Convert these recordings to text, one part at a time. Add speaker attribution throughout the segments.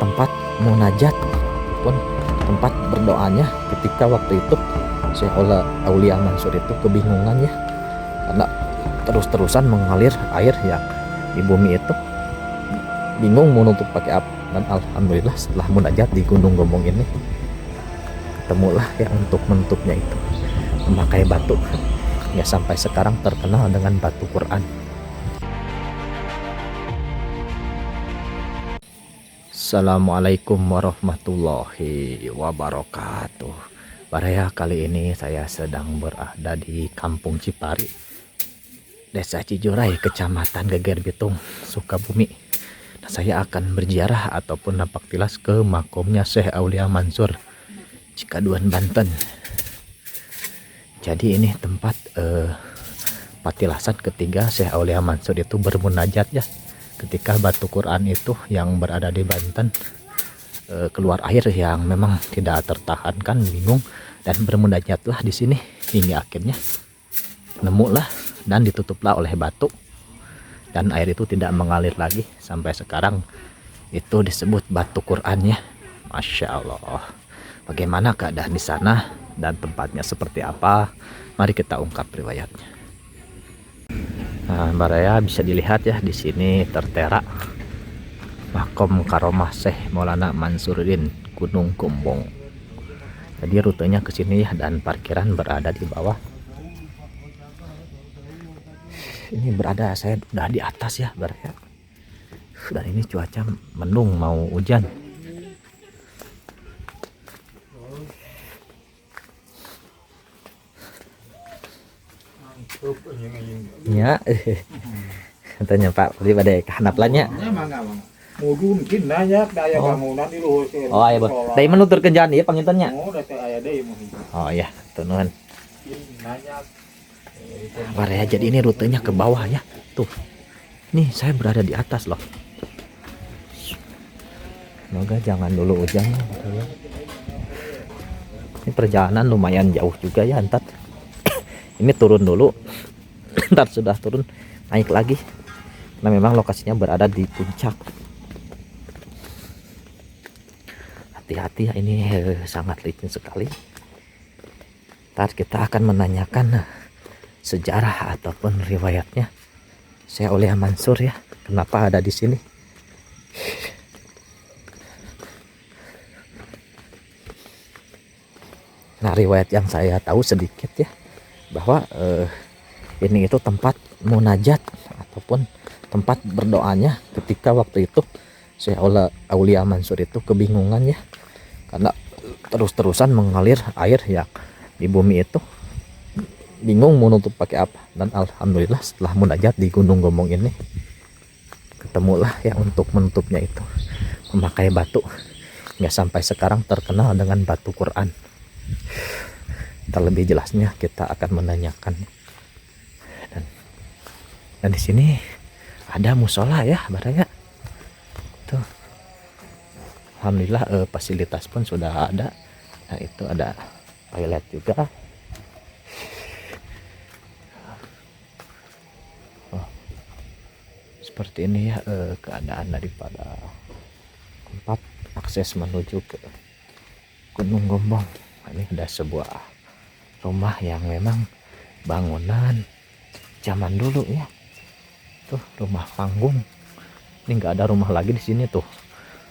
Speaker 1: tempat munajat pun tempat berdoanya ketika waktu itu Syekh Aulia Mansur itu kebingungan ya, karena terus-terusan mengalir air yang di bumi itu, bingung mau nutup pakai apa. Dan alhamdulillah setelah munajat di Gunung Gombong ini ketemulah yang untuk menutupnya itu memakai batu ya, sampai sekarang terkenal dengan batu Quran. Assalamualaikum warahmatullahi wabarakatuh. Baraya, kali ini saya sedang berada di Kampung Cipari, Desa Cijurai, Kecamatan Geger Bitung, Sukabumi. Nah, saya akan berziarah ataupun napak tilas ke makomnya Syekh Aulia Mansur, Cikaduan, Banten. Jadi ini tempat patilasan ketiga Syekh Aulia Mansur itu bermunajat ya, ketika batu Quran itu yang berada di Banten keluar air yang memang tidak tertahankan, bingung, dan bermunajatlah di sini hingga akhirnya nemulah dan ditutuplah oleh batu, dan air itu tidak mengalir lagi sampai sekarang. Itu disebut batu Quran ya. Masya Allah. Bagaimana keadaan di sana dan tempatnya seperti apa? Mari kita ungkap riwayatnya. Nah, Baraya, bisa dilihat ya di sini tertera Makom Karomah Syekh Maulana Mansuruddin Gunung Gombong. Jadi rutenya ke sini ya, dan parkiran berada di bawah. Ini berada, saya udah di atas ya Baraya. Dan ini cuaca mendung, mau hujan. Ya, katanya Pak beli pada kehanaplannya.
Speaker 2: Mudun kin banyak daya bangunan di luhur.
Speaker 1: Oh iya, Bang. Dari menutur kenjaan ieu pangintennya.
Speaker 2: Oh, da teh aya deui mah.
Speaker 1: Oh iya, tuh nuhun.
Speaker 2: Banyak.
Speaker 1: Baraya, jadi ini rutenya ke bawah ya. Tuh. Nih, saya berada di atas loh. Semoga jangan dulu hujan ya, Baraya. Ini perjalanan lumayan jauh juga ya, entar. Ini turun dulu. Entar sudah turun, naik lagi. Nah, memang lokasinya berada di puncak. Hati-hati ya, ini sangat licin sekali. Ntar kita akan menanyakan sejarah ataupun riwayatnya Syekh Aulia Mansur ya, kenapa ada di sini. Nah, riwayat yang saya tahu sedikit ya, bahwa ini itu tempat munajat ataupun tempat berdoanya ketika waktu itu Syekh Aulia Mansur itu kebingungan ya, karena terus-terusan mengalir air yang di bumi itu, bingung mau nutup pakai apa. Dan alhamdulillah setelah munajat di Gunung Gombong ini ketemulah yang untuk menutupnya itu memakai batu hingga sampai sekarang terkenal dengan batu Quran. Terlebih jelasnya kita akan menanyakan. Dan di sini ada musola ya Baraya. Tuh. Alhamdulillah fasilitas pun sudah ada. Nah, itu ada toilet juga. Oh, seperti ini ya keadaan daripada tempat akses menuju ke Gunung Gombong. Ini ada sebuah rumah yang memang bangunan zaman dulu ya. Tuh, rumah panggung. Ini nggak ada rumah lagi di sini tuh.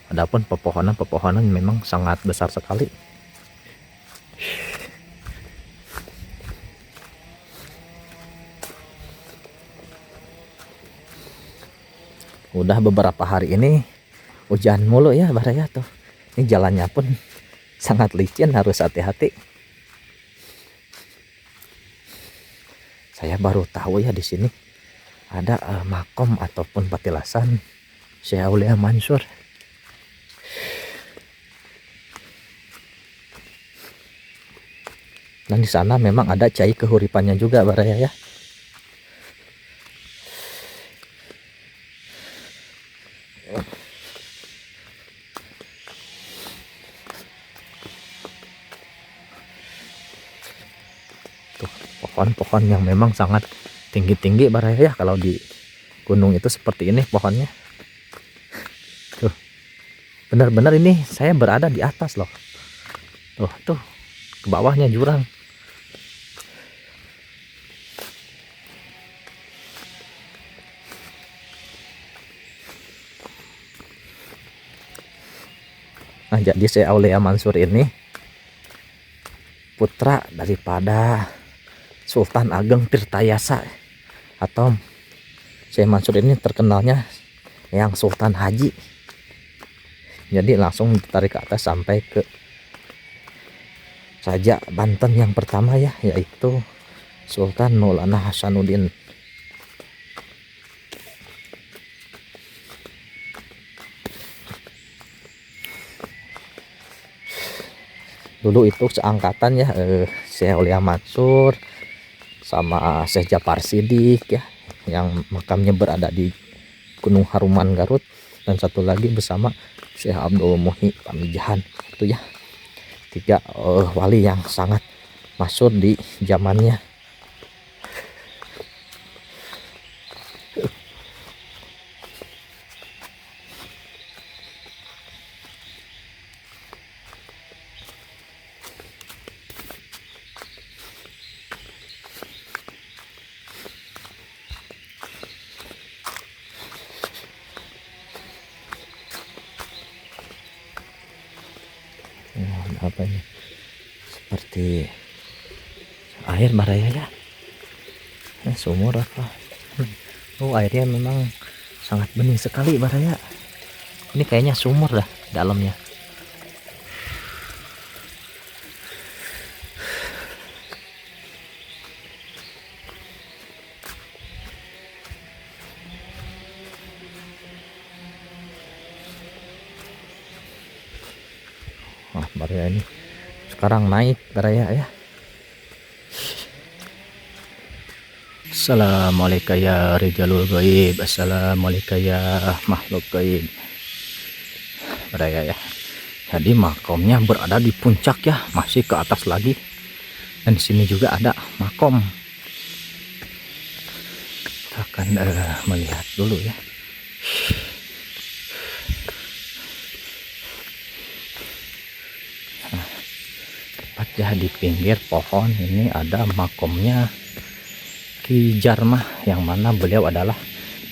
Speaker 1: Adapun pepohonan memang sangat besar sekali. Udah beberapa hari ini hujan mulu ya Baraya tuh. Ini jalannya pun sangat licin, harus hati-hati. Saya baru tahu ya di sini ada makom ataupun patilasan Syekh Aulia Mansur. Dan di sana memang ada cai kehuripannya juga Baraya ya. Tuh, pohon-pohon yang memang sangat tinggi-tinggi Baraya ya, kalau di gunung itu seperti ini pohonnya. Tuh. Benar-benar ini saya berada di atas loh. Tuh ke bawahnya jurang. Nah, jadi Syekh Aulia Mansur ini putra daripada Sultan Ageng Tirtayasa, atau Syekh Mansur ini terkenalnya yang Sultan Haji. Jadi langsung ditarik ke atas sampai ke Raja Banten yang pertama ya, yaitu Sultan Maulana Hasanuddin. Dulu itu seangkatan ya, Syekh Aulia Mansur sama Syekh Jafar Siddiq ya, yang makamnya berada di Gunung Haruman Garut, dan satu lagi bersama Syekh Abdul Muhyi Pamijahan. Itu ya 3 wali yang sangat masyhur di zamannya. Apa ini? Seperti air Baraya ya. Sumur apa? Oh, airnya memang sangat bening sekali Baraya. Ini kayaknya sumur dah dalamnya. Wah, Baraya ini sekarang naik Baraya ya. Assalamualaikum ya rijalul gaib, assalamualaikum ya makhluk gaib. Baraya ya. Jadi makomnya berada di puncak ya, masih ke atas lagi. Dan di sini juga ada makom. Kita akan melihat dulu ya. Nah, tepatnya di pinggir pohon ini ada makomnya Ki Jarmah, yang mana beliau adalah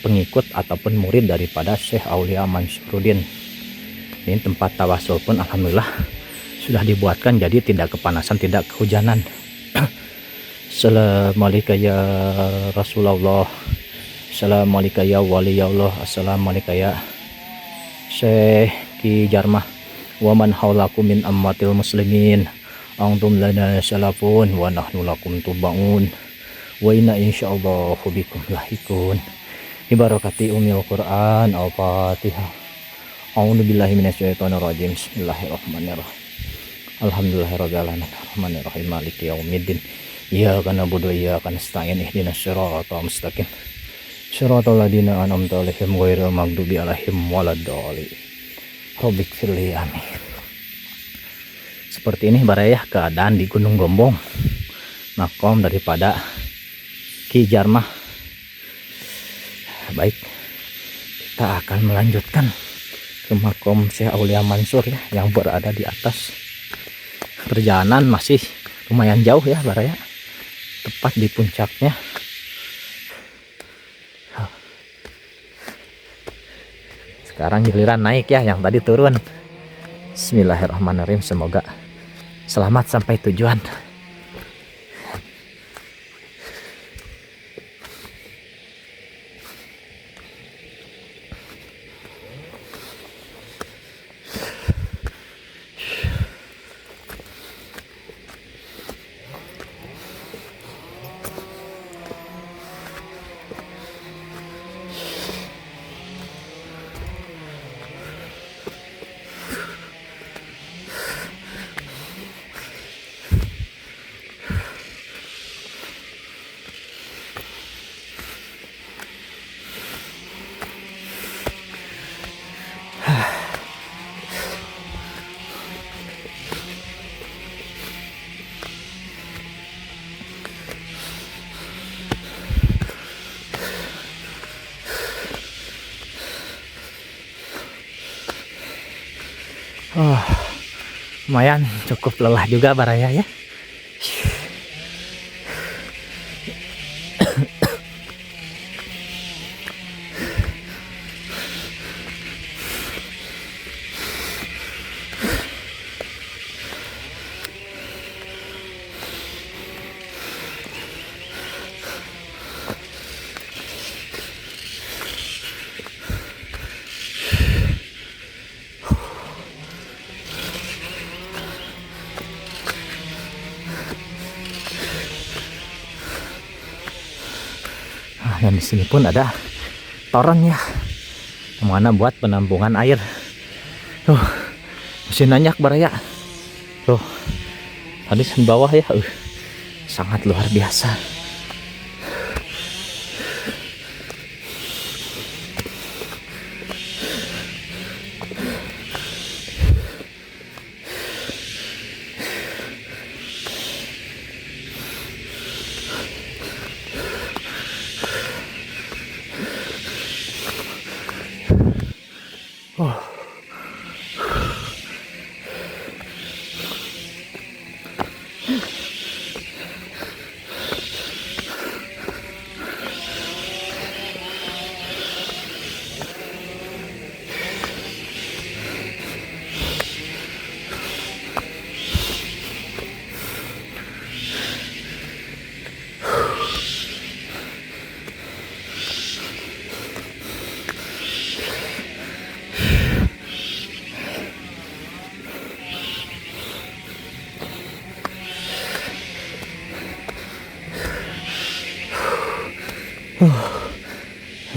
Speaker 1: pengikut ataupun murid daripada Syekh Aulia Mansuruddin. Ini tempat tawasul pun alhamdulillah sudah dibuatkan, jadi tidak kepanasan, tidak kehujanan. Assalamualaikum ya Rasulullah, assalamualaikum ya wali Allah, assalamualaikum ya Syekh Ki Jarmah, wa man haulakum min ammatil muslimin, antum lana salafun wa nahnu lakum tubaun, wa inna insyaallah bikum lahikun, ibarakati umil Quran al-Fatihah. A'udzu billahi minasyaitonir rajim. Bismillahirrahmanirrahim. Alhamdulillahirabbil alamin. Arrahmanirrahim. Maliki yaumiddin. Iyyaka na'budu wa iyyaka nasta'in. Ihdinas siratal mustaqim. Shiratal ladzina an'amta 'alaihim ghairil maghdubi 'alaihim waladdallin. Rabbighfirli amin. Seperti ini Baraya keadaan di Gunung Gombong, makom daripada Ki Jarmah. Baik, kita akan melanjutkan ke makom Syekh Aulia Mansur ya, yang berada di atas. Perjalanan masih lumayan jauh ya Baraya, tepat di puncaknya. Sekarang giliran naik ya, yang tadi turun. Bismillahirrahmanirrahim, semoga selamat sampai tujuan. Oh, lumayan cukup lelah juga Baraya ya. Dan di sini pun ada toren ya, yang mana buat penampungan air. Tuh, mesin nanyak Baraya. Tuh, tadi di bawah ya, sangat luar biasa.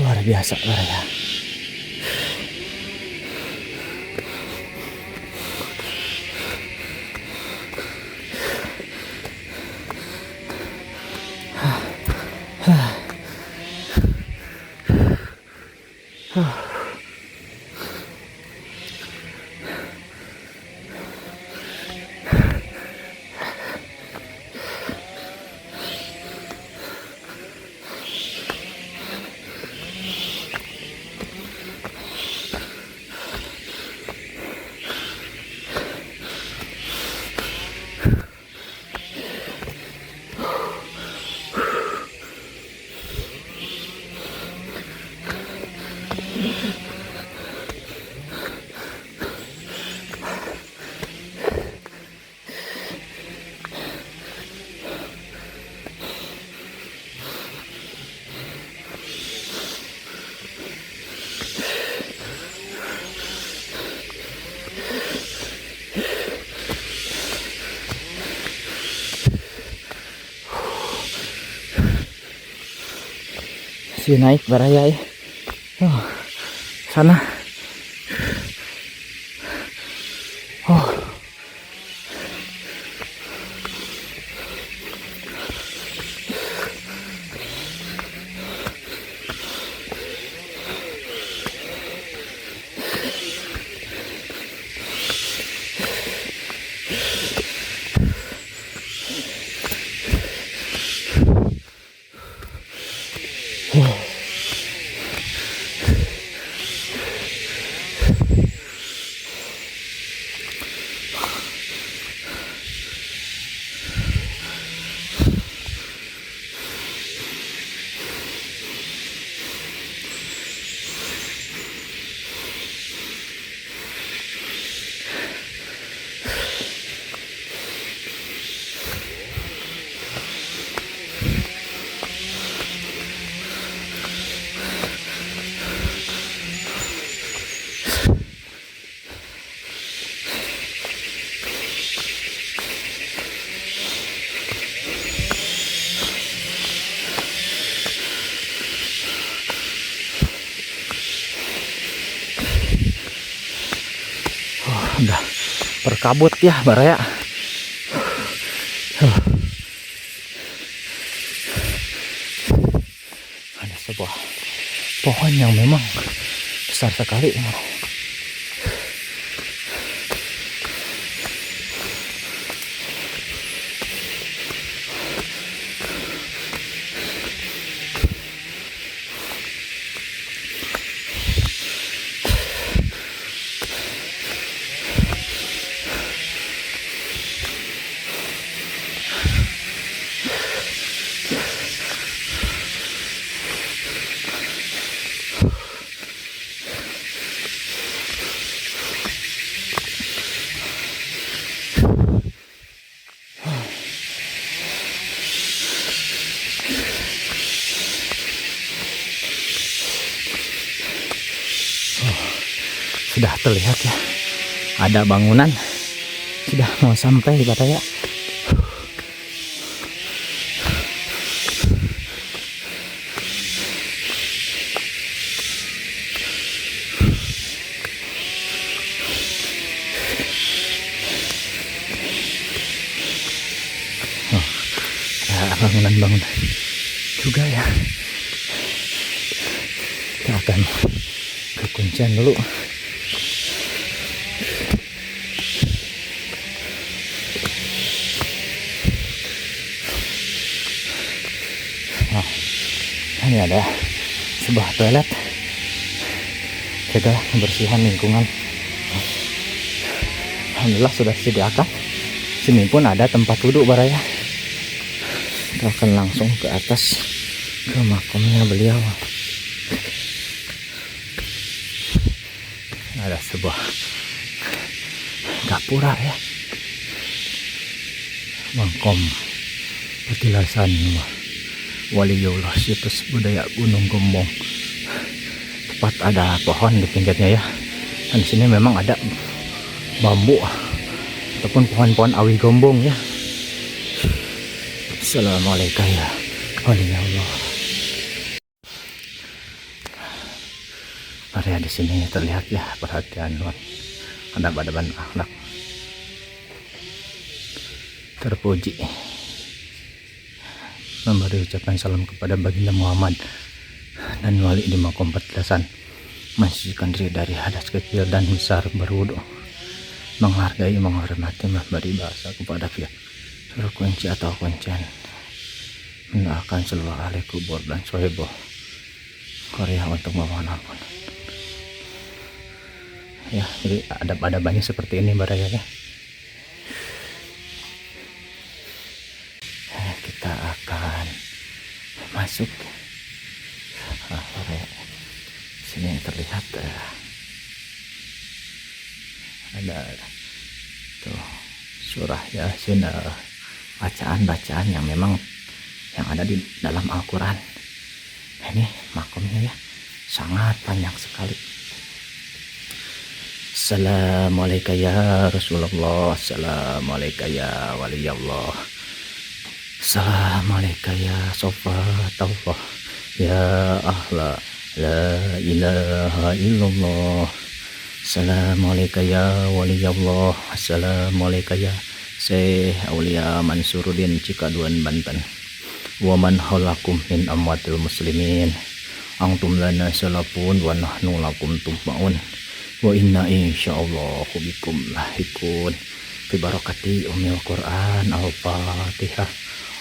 Speaker 1: Luar biasa Baraya. Masih naik Baraya ya. Sana. Udah berkabut ya Baraya. Ada sebuah pohon yang memang besar sekali. sudah terlihat ya, ada bangunan sudah mau sampai Pak ya. Bangunan-bangunan juga ya. Kita akan ke kuncian dulu. Nah, ini ada sebuah toilet. Jaga kebersihan lingkungan. Alhamdulillah sudah disediakan. Sini pun ada tempat duduk baraya. Kita akan langsung ke atas ke makamnya beliau. Ada sebuah gapura ya, makam petilasan waliullah situs budaya Gunung Gombong. Tepat ada pohon di pinggirnya ya. Dan di sini memang ada bambu ataupun pohon-pohon awi gombong ya. Assalamualaikum ya waliullah. Area di sini terlihat ya, perhatian adab-adaban akhlak terpuji, memberi ucapan salam kepada baginda Muhammad dan wali di makom petilasan, mensucikan diri dari hadas kecil dan besar, berwudu, menghargai, menghormati, memberi bahasa kepada pihak suruh kunci atau kuncian, mendoakan seluruh ahli kubur dan soheboh Korea untuk memohon ampun. Ya, jadi adab-adabannya seperti ini baraya ya. Kita akan masuk. Sini terlihat ada tuh surah Yasin, bacaan-bacaan yang memang yang ada di dalam Al-Quran. Ini makamnya ya, sangat panjang sekali. Assalamualaikum ya Rasulullah, assalamualaikum ya waliyallah, assalamualaikum ya sofatullah, ya ahla la ilaha illallah, assalamualaikum ya waliyallah, assalamualaikum ya Syekh Aulia Mansuruddin Cikaduan Banten, wa man halakum min amwatil muslimin, antum lana salafun wa nahnu lakum tumpa'un, wa inna insyaallah bikum lahikun, fi barakati umil Quran al-Fatihah.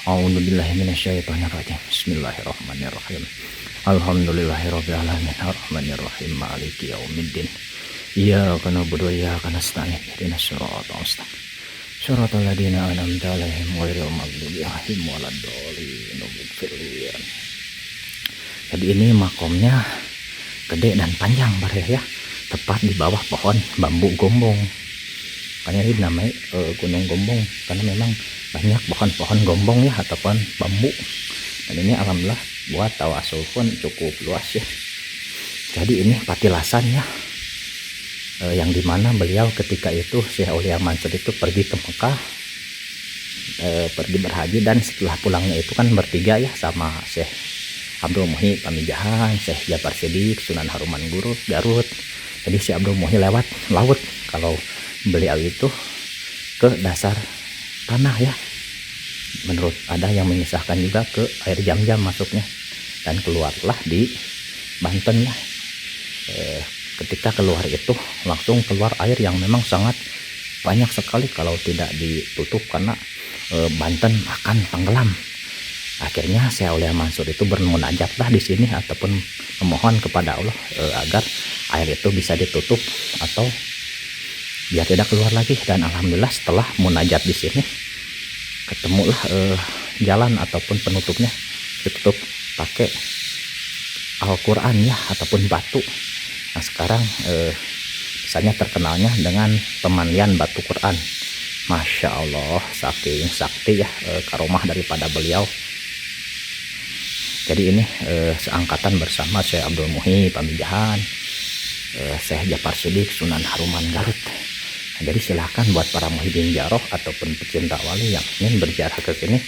Speaker 1: A'udzu billahi minasyaitonir rajim. Bismillahirrahmanirrahim. Alhamdulillahirabbil alamin arrahmanirrahim maliki yaumiddin. Iyyaka na'budu wa iyyaka nasta'in ihdinas siratal mustaqim. Shiratal ladzina an'amta 'alaihim ghairil maghdubi 'alaihim waladdallin. Jadi ini makomnya gede dan panjang baraya ya. Tepat di bawah pohon bambu gombong. Karena ini namanya Gunung Gombong karena memang banyak pohon-pohon gombong ya ataupun bambu. Dan ini alhamdulillah buat tawasul pun cukup luas ya. Jadi ini patilasan ya, yang dimana beliau ketika itu Syekh Aulia Mansur itu pergi ke Mekah, pergi berhaji, dan setelah pulangnya itu kan bertiga ya sama Syekh Abdul Muhi Pamijahan, Syekh Jafar Siddiq, Sunan Haruman Garut. Jadi si Abdul Muhi lewat laut, kalau beliau itu ke dasar tanah ya. Menurut ada yang mengisahkan juga ke air jam-jam masuknya, dan keluarlah di Banten ya. Ketika keluar itu langsung keluar air yang memang sangat banyak sekali kalau tidak ditutup, karena Banten akan tenggelam. Akhirnya Syekh Aulia Mansur itu bermunajatlah di sini ataupun memohon kepada Allah agar air itu bisa ditutup atau biar tidak keluar lagi. Dan alhamdulillah setelah munajat di sini ketemulah jalan ataupun penutupnya ditutup pakai Al-Quran ya ataupun batu. Nah sekarang misalnya terkenalnya dengan pemandian batu Quran. Masya Allah, saking sakti ya karomah daripada beliau. Jadi ini seangkatan bersama Syekh Abdul Muhi Pamijahan, Syekh Jafar Shiddiq Sunan Haruman Garut. Nah, jadi silahkan buat para muhibin jaroh ataupun pecinta wali yang ingin berziarah ke sini,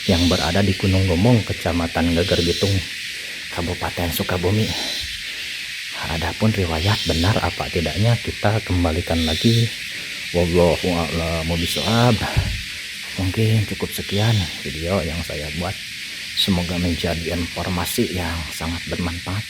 Speaker 1: yang berada di Gunung Gombong, Kecamatan Geger Bitung, Kabupaten Sukabumi. Adapun riwayat benar apa tidaknya kita kembalikan lagi. Wallahu a'lam bishawab. Mungkin cukup sekian video yang saya buat. Semoga menjadi informasi yang sangat bermanfaat